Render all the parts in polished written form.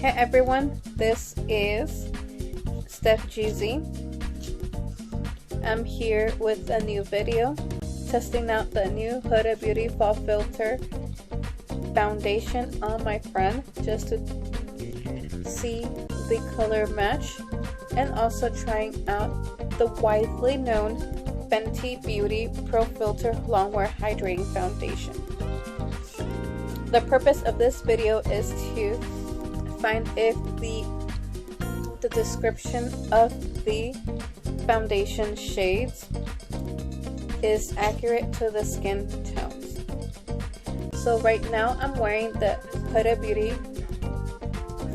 Hey everyone, this is Steph GZ. I'm here with a new video testing out the new Huda Beauty Fall Filter foundation on my friend just to see the color match, and also trying out the widely known Fenty Beauty Pro Filter Longwear Hydrating Foundation. The purpose of this video is to find if the description of the foundation shades is accurate to the skin tones. So right now I'm wearing the Huda Beauty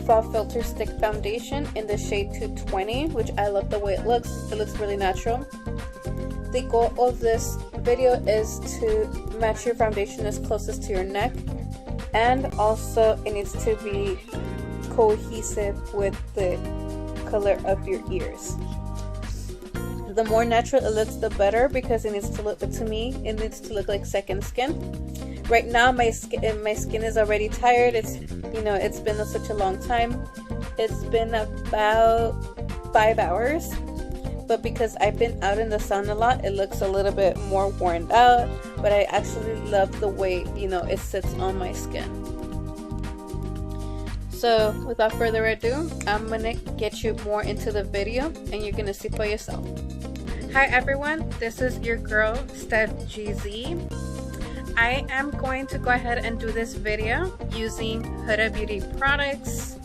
Fall Filter Stick Foundation in the shade 220, which I love the way it looks. It looks really natural. The goal of this video is to match your foundation as closest to your neck, and also it needs to be cohesive with the color of your ears. The more natural it looks, the better, because it needs to look, to me, it needs to look like second skin. Right now my skin is already tired. It's been such a long time. It's been about 5 hours, but because I've been out in the sun a lot, it looks a little bit more worn out, but I actually love the way it sits on my skin. So without further ado, I'm gonna get you more into the video and you're gonna see for yourself. Hi everyone, this is your girl Steph GZ. I am going to go ahead and do this video using Huda Beauty products,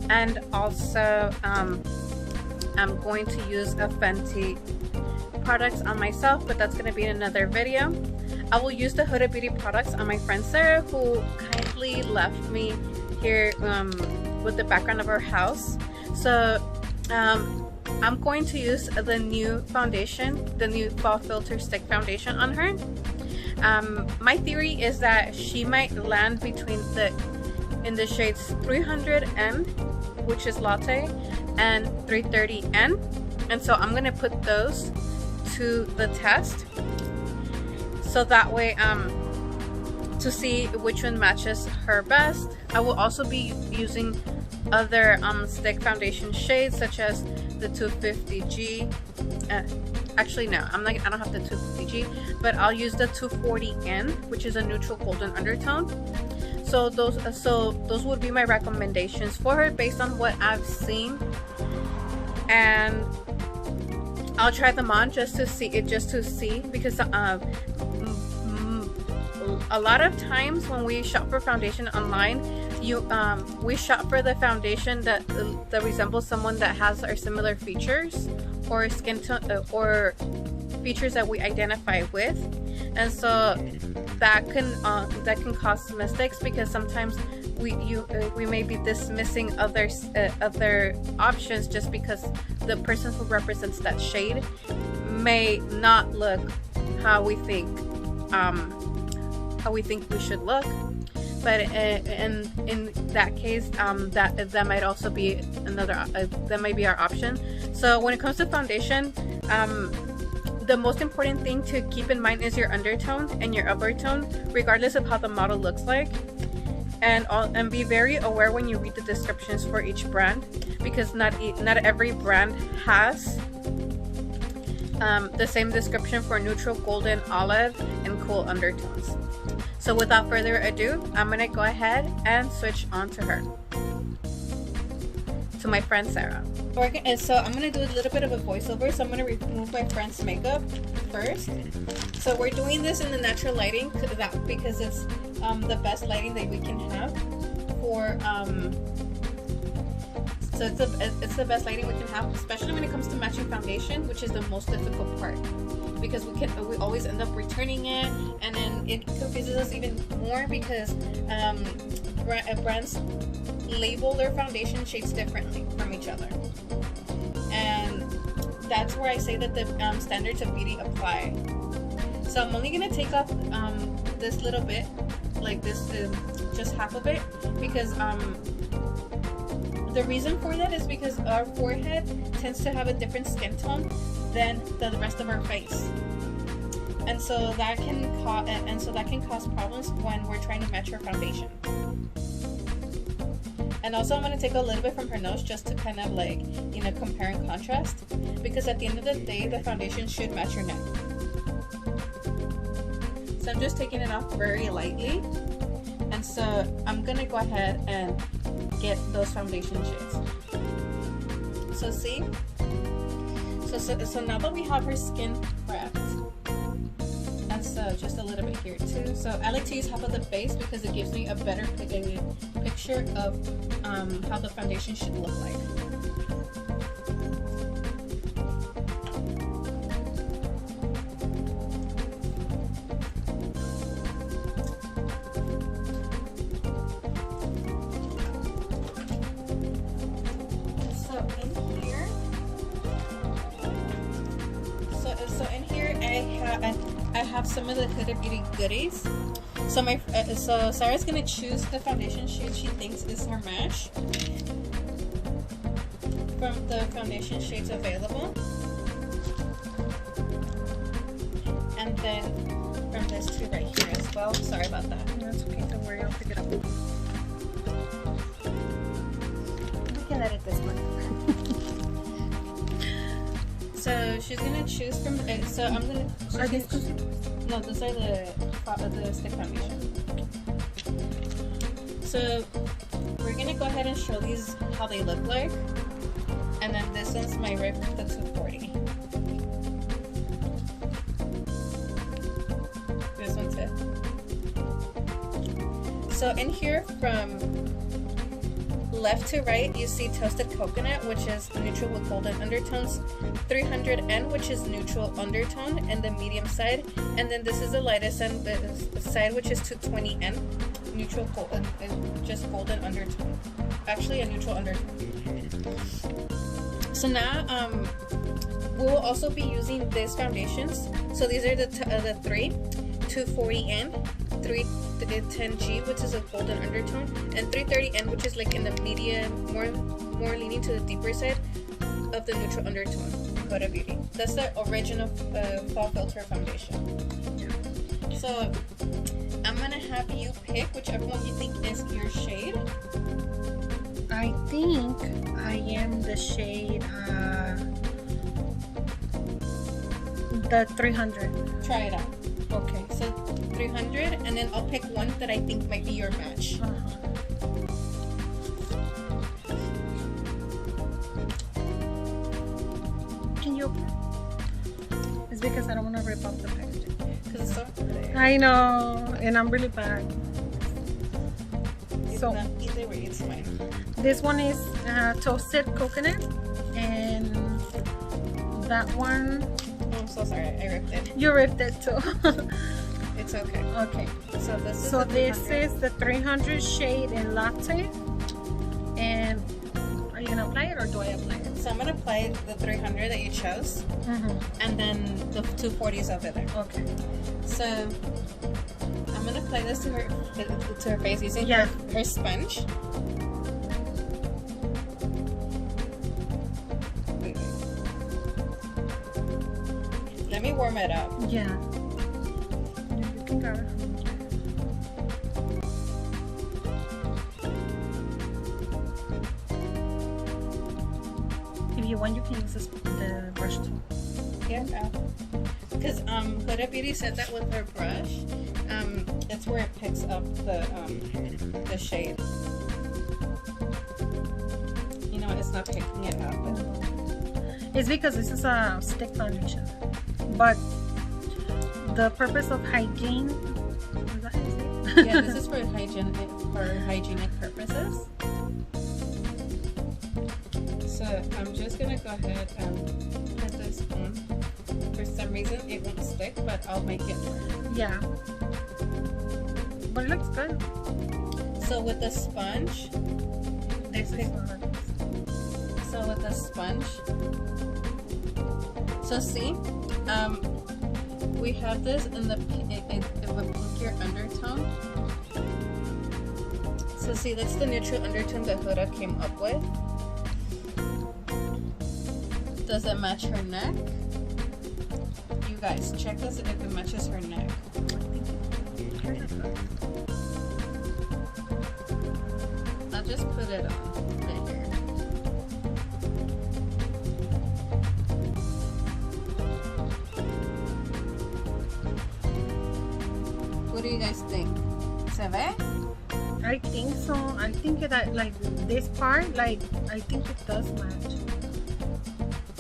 and also I'm going to use a Fenty products on myself, but that's going to be in another video. I will use the Huda Beauty products on my friend Sarah, who kindly left me here with the background of her house. So I'm going to use the new foundation, the new Fall Filter Stick Foundation on her. My theory is that she might land between in the shades 300N, which is latte, and 330N, and so I'm gonna put those to the test, so that way to see which one matches her best. I will also be using other stick foundation shades, such as the 250G. Actually no, I don't have the 250G, but I'll use the 240N, which is a neutral golden undertone. So those would be my recommendations for her based on what I've seen, and I'll try them on just to see because a lot of times when we shop for foundation online, we shop for the foundation that resembles someone that has our similar features or skin tone or features that we identify with, and so that can cause mistakes, because sometimes we may be dismissing other options just because the person who represents that shade may not look how we think we should look. But in that case, that might also be that might be our option. So when it comes to foundation, the most important thing to keep in mind is your undertone and your upper tone, regardless of how the model looks like. And be very aware when you read the descriptions for each brand, because not every brand has the same description for neutral, golden, olive, and cool undertones. So without further ado, I'm gonna go ahead and switch on to her, to my friend Sarah. And so I'm gonna do a little bit of a voiceover. So I'm gonna remove my friend's makeup first. So we're doing this in the natural lighting because it's the best lighting that we can have for so it's the best lighting we can have, especially when it comes to matching foundation, which is the most difficult part, because we always end up returning it, and then it confuses us even more because brands label their foundation shades differently from each other, and that's where I say that the standards of beauty apply. So I'm only gonna take off this little bit, like this, just half of it, because the reason for that is because our forehead tends to have a different skin tone than the rest of our face, and so that can cause problems when we're trying to match our foundation. And also I'm going to take a little bit from her nose just to kind of like, you know, compare and contrast. Because at the end of the day, the foundation should match your neck. So I'm just taking it off very lightly. And so I'm going to go ahead and get those foundation shades. So see? So now that we have her skin prepped, and so just a little bit here too. So I like to use half of the base because it gives me a better picture of how the foundation should look like. So in here I have some of the Huda Beauty goodies. So Sarah's gonna choose the foundation shade she thinks is her match from the foundation shades available, and then from this too right here as well. Sorry about that. That's okay. Don't worry. I'll pick it up. We can edit this one. So she's gonna choose from. So I'm gonna. So Are these no, those are the stick foundation. So we're gonna go ahead and show these how they look like, and then this one's my Rip the 240. This one too. So in here from left to right, you see Toasted Coconut, which is neutral with golden undertones, 300N, which is neutral undertone, and the medium side, and then this is the lightest end, the side, which is 220N, neutral golden, just golden undertone, actually a neutral undertone. So now we will also be using these foundations. So these are the three, 240N, 310G, which is a golden undertone, and 330N, which is like in the medium, more leaning to the deeper side of the neutral undertone. Huda Beauty. That's the original Fall Filter foundation. So I'm gonna have you pick whichever one you think is your shade. I think I am the shade the 300. Try it out. Okay. So 300, and then I'll pick one that I think might be your match. Can you open it? It's because I don't want to rip off the packaging. Because it's so pretty. I know, and I'm really bad. It's So not either way, it's fine. this one is Toasted Coconut, and that one, Oh, I'm so sorry, I ripped it. you ripped it too. It's okay. Okay. So this is So the this 300. is the 300 shade in Latte. And are you gonna apply it or do I apply it? So I'm gonna apply the 300 that you chose, and then the 240s over there. Okay. So I'm gonna apply this to her face using her sponge. Wait. Let me warm it up. Yeah. You can grab it. If you want, you can use the brush too. Yeah. Because Huda Beauty said that with her brush, it's where it picks up the shade. You know, it's not picking it up. It's because this is a stick foundation. But the purpose of hygiene, is that how you say it? Yeah, this is for hygienic purposes. So I'm just gonna go ahead and put this on. For some reason it won't stick, but I'll make it work. Yeah. But it looks good. So with the sponge, so with the sponge, so see, we have this in the pinkier undertone. So see, that's the neutral undertone that Huda came up with. Does it match her neck? You guys, check this if it matches her neck. I'll just put it on right here. What do you guys think? Se ve? I think so. I think that like this part, like I think it does match.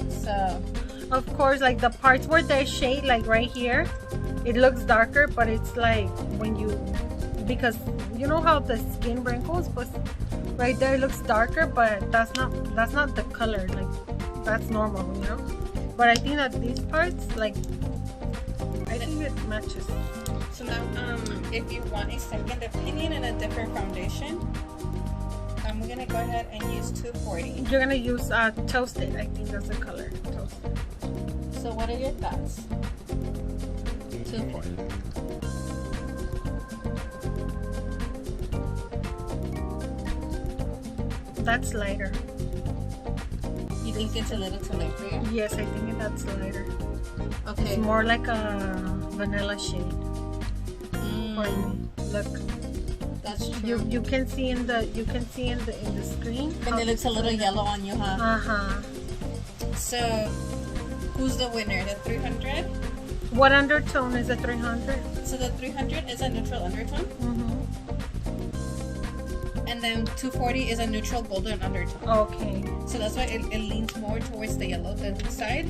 So, of course, like the parts where there's shade, like right here, it looks darker, but it's like when you, because you know how the skin wrinkles, but right there it looks darker, but that's not the color, like that's normal, you know. But I think that these parts, like, I think it matches. So now, if you want a second opinion and a different foundation, I'm gonna go ahead and use 240. You're gonna use Toasted. I think that's the color. Toasted. So what are your thoughts? 240. That's lighter. You think it's a little too light for you? Yes, I think that's lighter. Okay. It's more like a vanilla shade for me. Look. That's true. You can see in the screen. And it looks a little yellow on you, huh? Uh-huh. So, who's the winner? The 300? What undertone is a 300? So the 300 is a neutral undertone. And then 240 is a neutral golden undertone. Okay. So that's why it leans more towards the yellow side,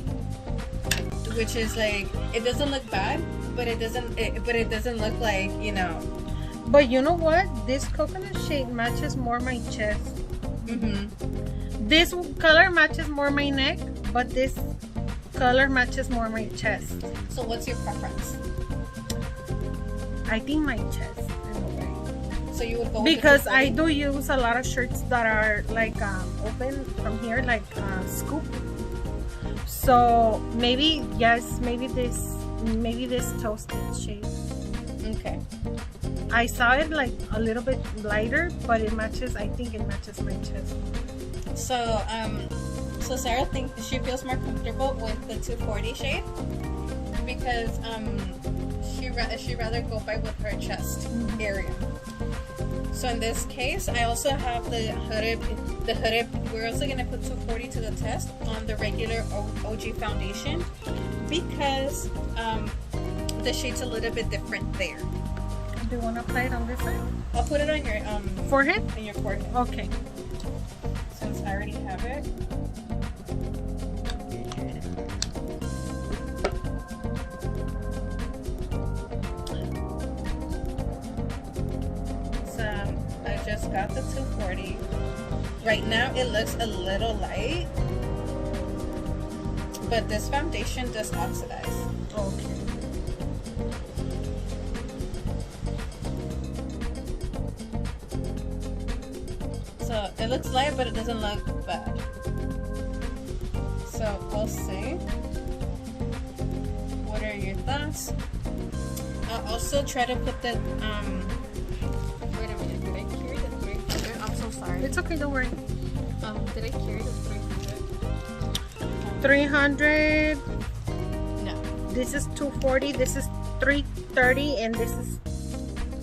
which is like, it doesn't look bad, but it doesn't look like, you know. But you know what? This coconut shade matches more my chest. This color matches more my neck, but this color matches more my chest. So what's your preference? I think my chest. So you would go with because I do use a lot of shirts that are like open from here, like scoop. So maybe yes, maybe this toasted shade. Okay. I saw it like a little bit lighter, but it matches. I think it matches my chest. So so Sarah thinks she feels more comfortable with the 240 shade because she rather go by with her chest area. So in this case, I also have the hooded. We're also gonna put 240 to the test on the regular OG foundation because the shade's a little bit different there. Do you want to apply it on this side? I'll put it on your forehead. On your forehead. Okay. Since I already have it. I just got the 240. Right now it looks a little light, but this foundation does oxidize. Okay. So it looks light, but it doesn't look bad. So we'll see. What are your thoughts? I'll also try to put the wait a minute, did I carry the 300? I'm so sorry. It's okay, don't worry. Did I carry the 300? 300. No. This is 240. This is 330, and this is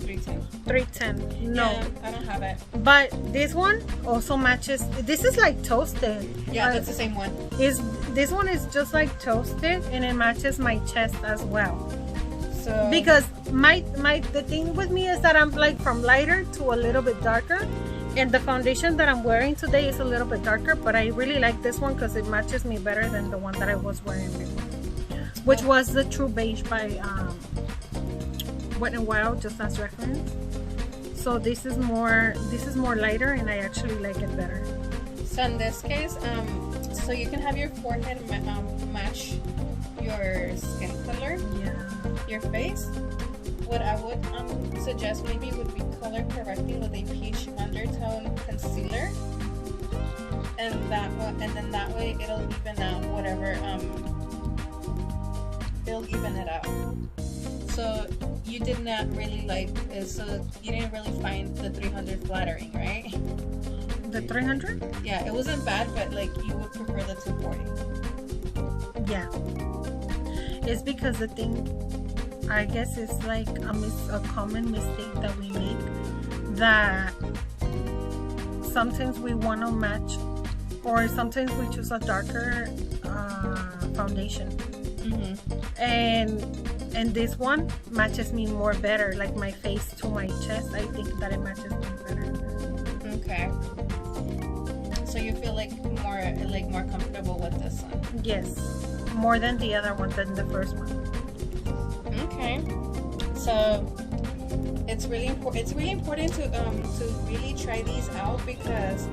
310. 310. No, Yeah, I don't have it. but this one also matches. This is like toasted. Yeah, that's the same one. This one is just like toasted, and it matches my chest as well. So Because the thing with me is that I'm like from lighter to a little bit darker, and the foundation that I'm wearing today is a little bit darker, but I really like this one because it matches me better than the one that I was wearing before, which was the True Beige by Wet n Wild, just as reference. So this is more lighter, and I actually like it better. So in this case, so you can have your forehead match your skin color, Yeah. your face. What I would suggest maybe would be color correcting with a peach undertone concealer, and that way it'll even out whatever it'll even it out. So you did not really so you didn't really find the 300 flattering, right? The 300? Yeah, it wasn't bad, but like you would prefer the 240. Yeah. It's because the thing, I guess it's like a common mistake that we make, that sometimes we want to match, or sometimes we choose a darker foundation. And this one matches me more better, like my face to my chest. I think that it matches me better. Okay. So you feel like more comfortable with this one? Yes, more than the other one, than the first one. Okay. So it's really important. It's really important to really try these out, because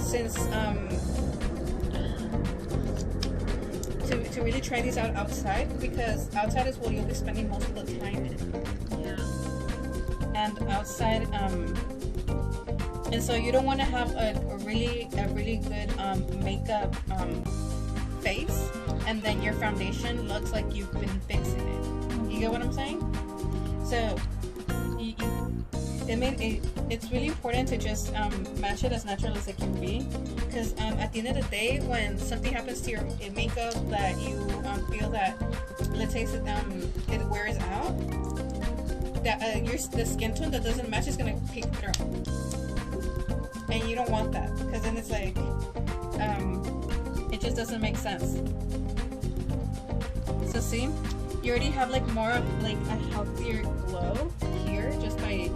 since to really try these out outside, because outside is where you'll be spending most of the time. Yeah. And outside, and so you don't want to have a really good makeup face, and then your foundation looks like you've been fixing it. You get what I'm saying? So it's really important to just match it as natural as it can be, because at the end of the day, when something happens to your makeup that you feel that, let's say it wears out, that the skin tone that doesn't match is gonna peek through, and you don't want that, because then it's like it just doesn't make sense. So see, you already have like more of like a healthier glow here just by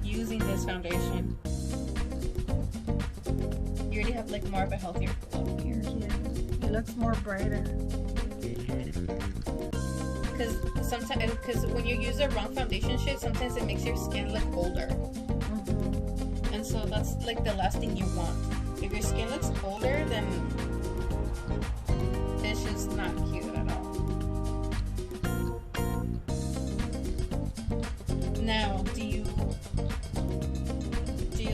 using this foundation. You already have like more of a healthier glow here. Yeah, it looks more brighter. Because when you use the wrong foundation shade, sometimes it makes your skin look older. And so that's like the last thing you want. If your skin looks older, then it's just not cute at all. Now, do you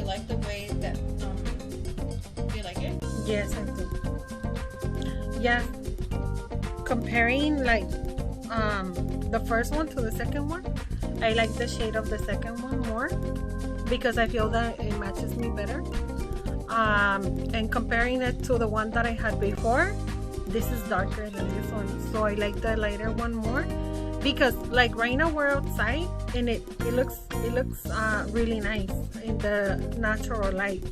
like the way that do you like it? Yes, I do. Yeah, comparing like the first one to the second one, I like the shade of the second one more, because I feel that it matches me better. And comparing it to the one that I had before, this is darker than this one, so I like the lighter one more, because like right now we're outside and it looks really nice in the natural light,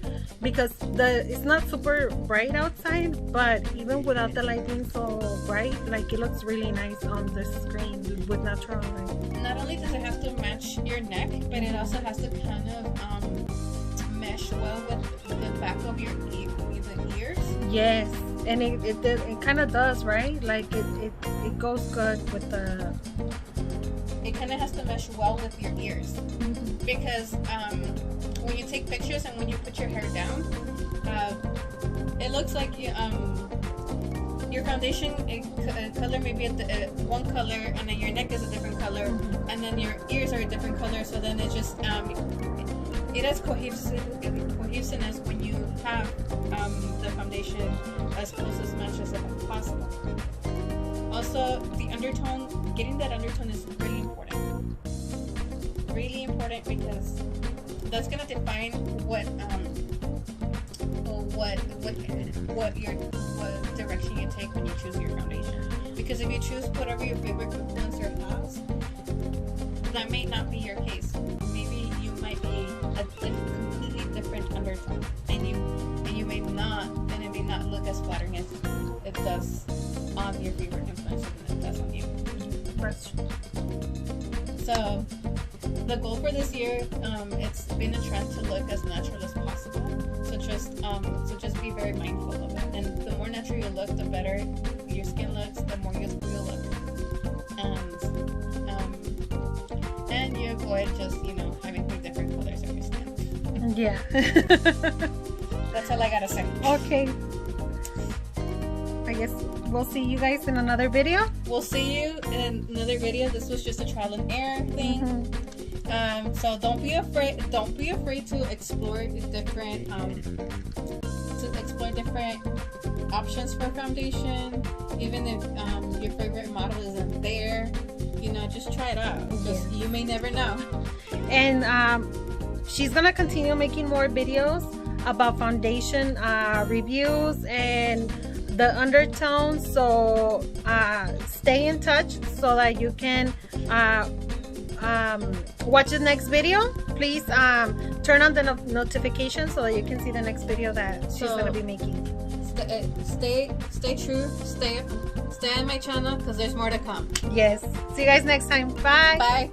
because it's not super bright outside, but even without the light being so bright, like it looks really nice on the screen with natural light. Not only does it have to match your neck, but it also has to kind of mesh well with the back of your ears. Yes, and it kind of does, right? Like it goes good with the. It kind of has to mesh well with your ears, because when you take pictures and when you put your hair down, it looks like your foundation color may be one color, and then your neck is a different color, and then your ears are a different color. So then it just it has cohesiveness when you have the foundation as close as match as possible. Also, the undertone, getting that undertone is really important. Really important, because that's gonna define what direction you take when you choose your foundation. Because if you choose whatever your favorite influencer has, that may not be your case. Maybe you might be a completely different undertone, and you may not, and it may not look as flattering as it does on your favorite influencer than it does on you. That's true. So the goal for this year, it's been a trend to look as natural as possible. So just be very mindful of it. And the more natural you look, the better your skin looks, the more youthful you look, and you avoid just having different colors on your skin. Yeah. That's all I gotta say. Okay. I guess we'll see you guys in another video. We'll see you in another video. This was just a trial and error thing. So don't be afraid to explore different options for foundation. Even if your favorite model isn't there, just try it out. You may never know. And she's gonna continue making more videos about foundation reviews and the undertones, so stay in touch so that you can watch the next video. Please turn on the notification so that you can see the next video that she's gonna be making. Stay true. Stay on my channel because there's more to come. Yes. See you guys next time. Bye. Bye.